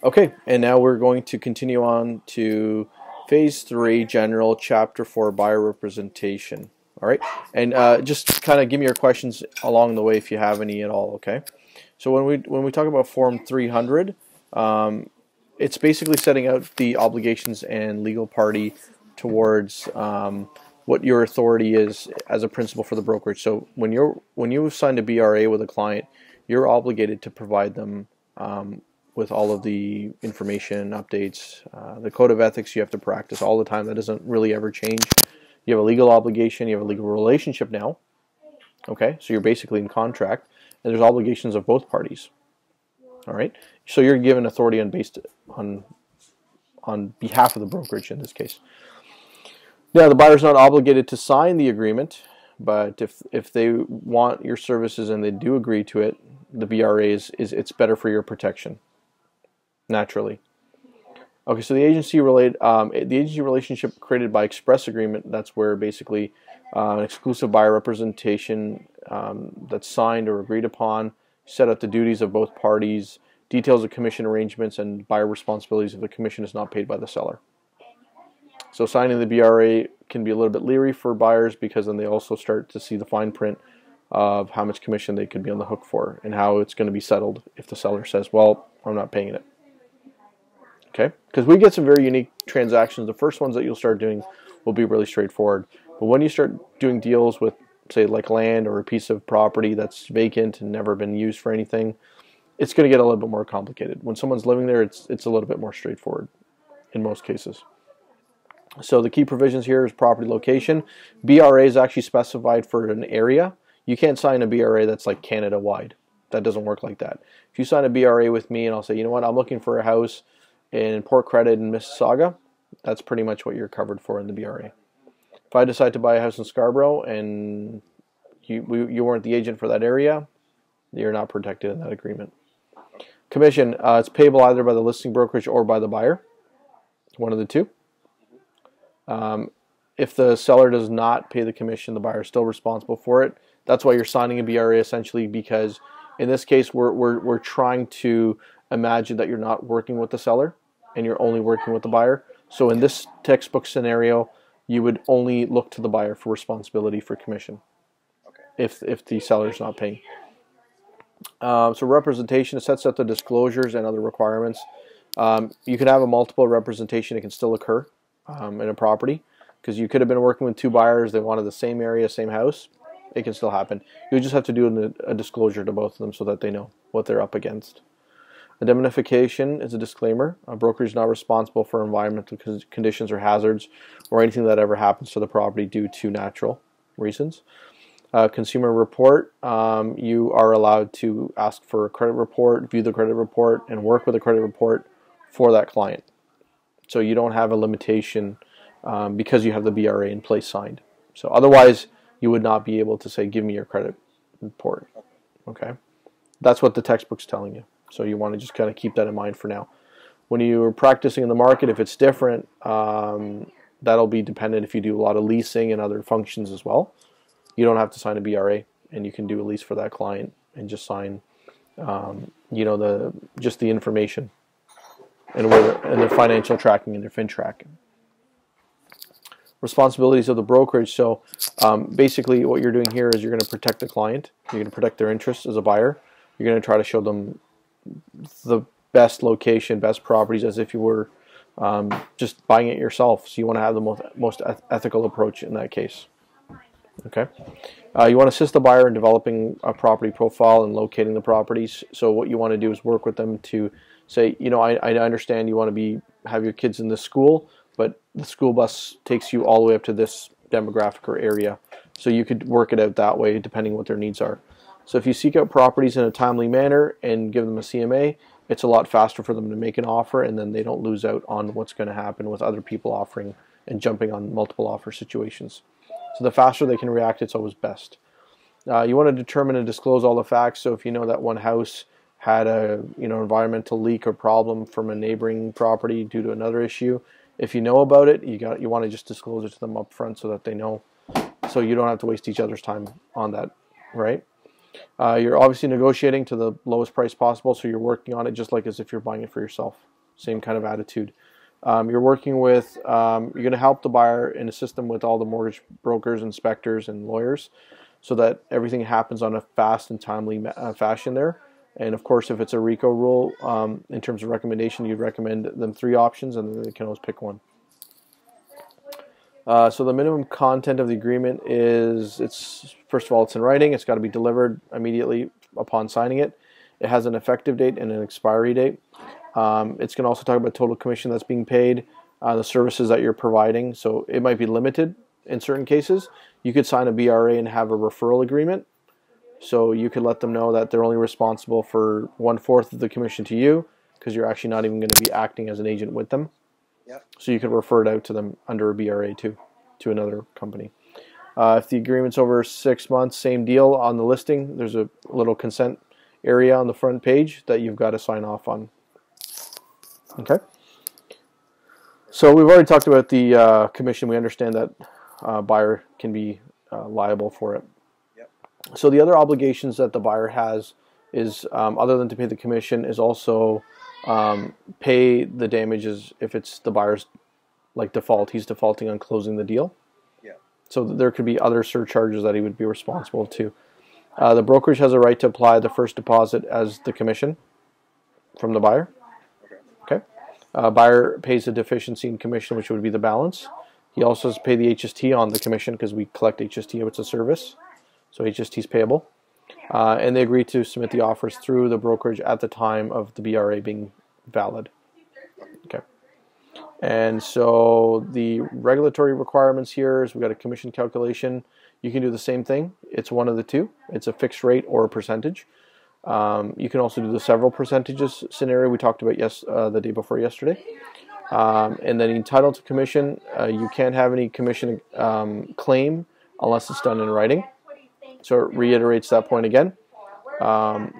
Okay, and now we're going to continue on to Phase 3, General, Chapter 4, Buyer Representation. All right, and just kind of give me your questions along the way if you have any at all. Okay, so when we talk about Form 300, it's basically setting out the obligations and legal party towards what your authority is as a principal for the brokerage. So when you sign a BRA with a client, you're obligated to provide them with all of the information, updates, the code of ethics you have to practice all the time. That doesn't really ever change. You have a legal obligation, you have a legal relationship now. Okay, so you're basically in contract, and there's obligations of both parties. All right, so you're given authority based on behalf of the brokerage in this case. Now, the buyer's not obligated to sign the agreement, but if they want your services and they do agree to it, the BRA it's better for your protection, naturally. Okay, so the agency relationship created by express agreement, that's where basically an exclusive buyer representation that's signed or agreed upon, set out the duties of both parties, details of commission arrangements, and buyer responsibilities if the commission is not paid by the seller. So signing the BRA can be a little bit leery for buyers because then they also start to see the fine print of how much commission they could be on the hook for and how it's going to be settled if the seller says, well, I'm not paying it. Okay, because we get some very unique transactions. The first ones that you'll start doing will be really straightforward. But when you start doing deals with, say, like land or a piece of property that's vacant and never been used for anything, it's going to get a little bit more complicated. When someone's living there, it's a little bit more straightforward in most cases. So the key provisions here is property location. BRA is actually specified for an area. You can't sign a BRA that's like Canada-wide. That doesn't work like that. If you sign a BRA with me and I'll say, you know what, I'm looking for a house in Port Credit in Mississauga, that's pretty much what you're covered for in the BRA. If I decide to buy a house in Scarborough and you weren't the agent for that area, you're not protected in that agreement. Commission, it's payable either by the listing brokerage or by the buyer, one of the two. If the seller does not pay the commission, the buyer is still responsible for it. That's why you're signing a BRA essentially, because in this case we're trying to imagine that you're not working with the seller and you're only working with the buyer. So in this textbook scenario, you would only look to the buyer for responsibility for commission if the seller's not paying. So representation, it sets out the disclosures and other requirements. You can have a multiple representation. It can still occur in a property because you could have been working with two buyers. They wanted the same area, same house. It can still happen. You just have to do a disclosure to both of them so that they know what they're up against. Indemnification is a disclaimer. A broker is not responsible for environmental conditions or hazards or anything that ever happens to the property due to natural reasons. Consumer report, you are allowed to ask for a credit report, view the credit report, and work with the credit report for that client. So you don't have a limitation because you have the BRA in place signed. So otherwise, you would not be able to say, give me your credit report. Okay, that's what the textbook's telling you. So you want to just kind of keep that in mind for now. When you're practicing in the market, if it's different, that'll be dependent if you do a lot of leasing and other functions as well. You don't have to sign a BRA, and you can do a lease for that client and just sign, just the information and their financial tracking and their fin tracking. Responsibilities of the brokerage. So basically, what you're doing here is you're going to protect the client. You're going to protect their interests as a buyer. You're going to try to show them the best location, best properties, as if you were just buying it yourself. So you want to have the most ethical approach in that case. Okay, you want to assist the buyer in developing a property profile and locating the properties. So what you want to do is work with them to say, I understand you want to have your kids in this school, but the school bus takes you all the way up to this demographic or area. So you could work it out that way depending what their needs are. So if you seek out properties in a timely manner and give them a CMA, it's a lot faster for them to make an offer, and then they don't lose out on what's going to happen with other people offering and jumping on multiple offer situations. So the faster they can react, it's always best. You want to determine and disclose all the facts. So if you know that one house had a environmental leak or problem from a neighboring property due to another issue, if you know about it, you want to just disclose it to them up front so that they know, so you don't have to waste each other's time on that, right? You're obviously negotiating to the lowest price possible, so you're working on it just like as if you're buying it for yourself. Same kind of attitude. You're working with, you're going to help the buyer and assist them with all the mortgage brokers, inspectors, and lawyers so that everything happens on a fast and timely fashion there. And of course, if it's a RICO rule, in terms of recommendation, you'd recommend them 3 options, and then they can always pick one. So the minimum content of the agreement is, first of all, it's in writing. It's got to be delivered immediately upon signing it. It has an effective date and an expiry date. It's going to also talk about total commission that's being paid, the services that you're providing. So it might be limited in certain cases. You could sign a BRA and have a referral agreement. So you could let them know that they're only responsible for 1/4 of the commission to you, because you're actually not even going to be acting as an agent with them. Yep. So you could refer it out to them under a BRA too, to another company. If the agreement's over 6 months, same deal on the listing. There's a little consent area on the front page that you've got to sign off on. Okay. So we've already talked about the commission. We understand that buyer can be liable for it. Yep. So the other obligations that the buyer has is, other than to pay the commission, is also pay the damages if it's the buyer's default. He's defaulting on closing the deal. Yeah. So there could be other surcharges that he would be responsible to. The brokerage has a right to apply the first deposit as the commission from the buyer. Okay. Buyer pays a deficiency in commission, which would be the balance. He also has to pay the HST on the commission, because we collect HST if it's a service. So HST is payable. And they agree to submit the offers through the brokerage at the time of the BRA being valid. Okay. And so the regulatory requirements here is we've got a commission calculation. You can do the same thing. It's one of the two. It's a fixed rate or a percentage. You can also do the several percentages scenario we talked about the day before yesterday. And then entitled to commission, you can't have any commission claim unless it's done in writing. So it reiterates that point again.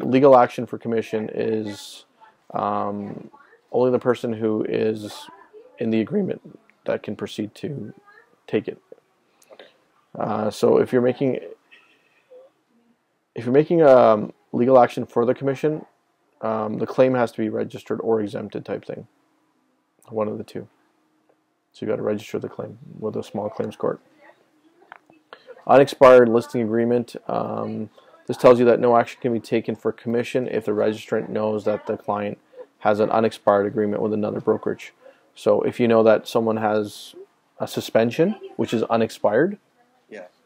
Legal action for commission is only the person who is in the agreement that can proceed to take it. So if you're making legal action for the commission, the claim has to be registered or exempted type thing. One of the two. So you got to register the claim with a small claims court. Unexpired listing agreement. This tells you that no action can be taken for commission if the registrant knows that the client has an unexpired agreement with another brokerage. So if you know that someone has a suspension, which is unexpired,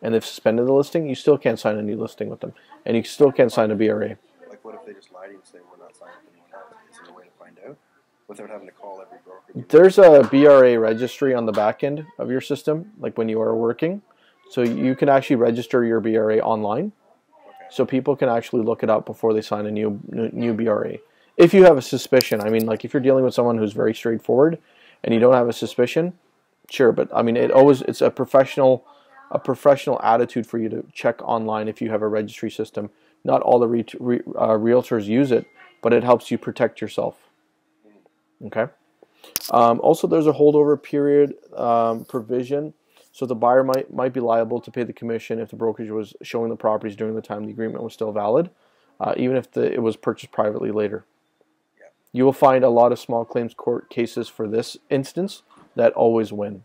and they've suspended the listing, you still can't sign a new listing with them. And you still can't sign a BRA. Like, what if they just lie to you and say, we're not signing with anyone else? Is there a way to find out without having to call every broker? There's a BRA registry on the back end of your system, like when you are working. So you can actually register your BRA online. Okay. So people can actually look it up before they sign a new BRA. If you have a suspicion, I mean, like if you're dealing with someone who's very straightforward and you don't have a suspicion, sure. But I mean, it's a professional attitude for you to check online if you have a registry system. Not all the realtors use it, but it helps you protect yourself. Okay. Also, there's a holdover period provision. So the buyer might be liable to pay the commission if the brokerage was showing the properties during the time the agreement was still valid, even if it was purchased privately later. Yeah. You will find a lot of small claims court cases for this instance that always win.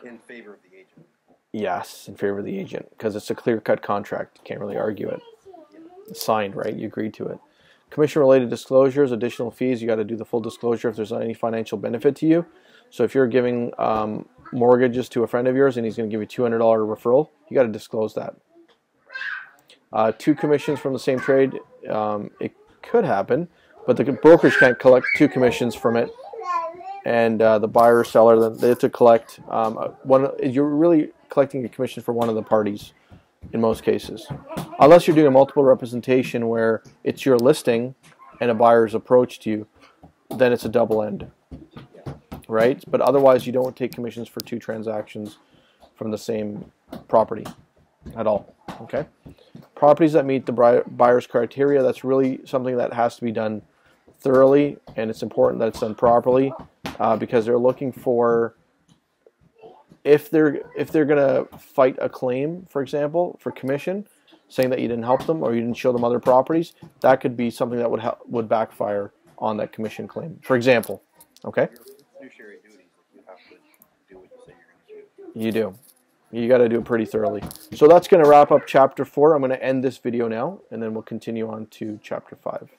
In favor of the agent? Yes, in favor of the agent, because it's a clear-cut contract. You can't really argue it. It's signed, right? You agreed to it. Commission-related disclosures, additional fees, you got to do the full disclosure if there's any financial benefit to you. So if you're giving mortgages to a friend of yours and he's going to give you $200 referral, you got to disclose that. 2 commissions from the same trade, it could happen, but the brokerage can't collect 2 commissions from it. And the buyer or seller, they have to collect one. You're really collecting a commission for one of the parties in most cases, unless you're doing a multiple representation where it's your listing and a buyer's approached you, then it's a double end, right? But otherwise, you don't take commissions for 2 transactions from the same property at all. Okay, properties that meet the buyer's criteria, that's really something that has to be done thoroughly, and it's important that it's done properly. Because they're looking for, if they're gonna fight a claim, for example, for commission, saying that you didn't help them or you didn't show them other properties, that could be something that would backfire on that commission claim, for example. Okay. Fiduciary duties, you have to do what you say you're going to do. You do. You got to do it pretty thoroughly. So that's going to wrap up chapter 4. I'm going to end this video now, and then we'll continue on to chapter 5.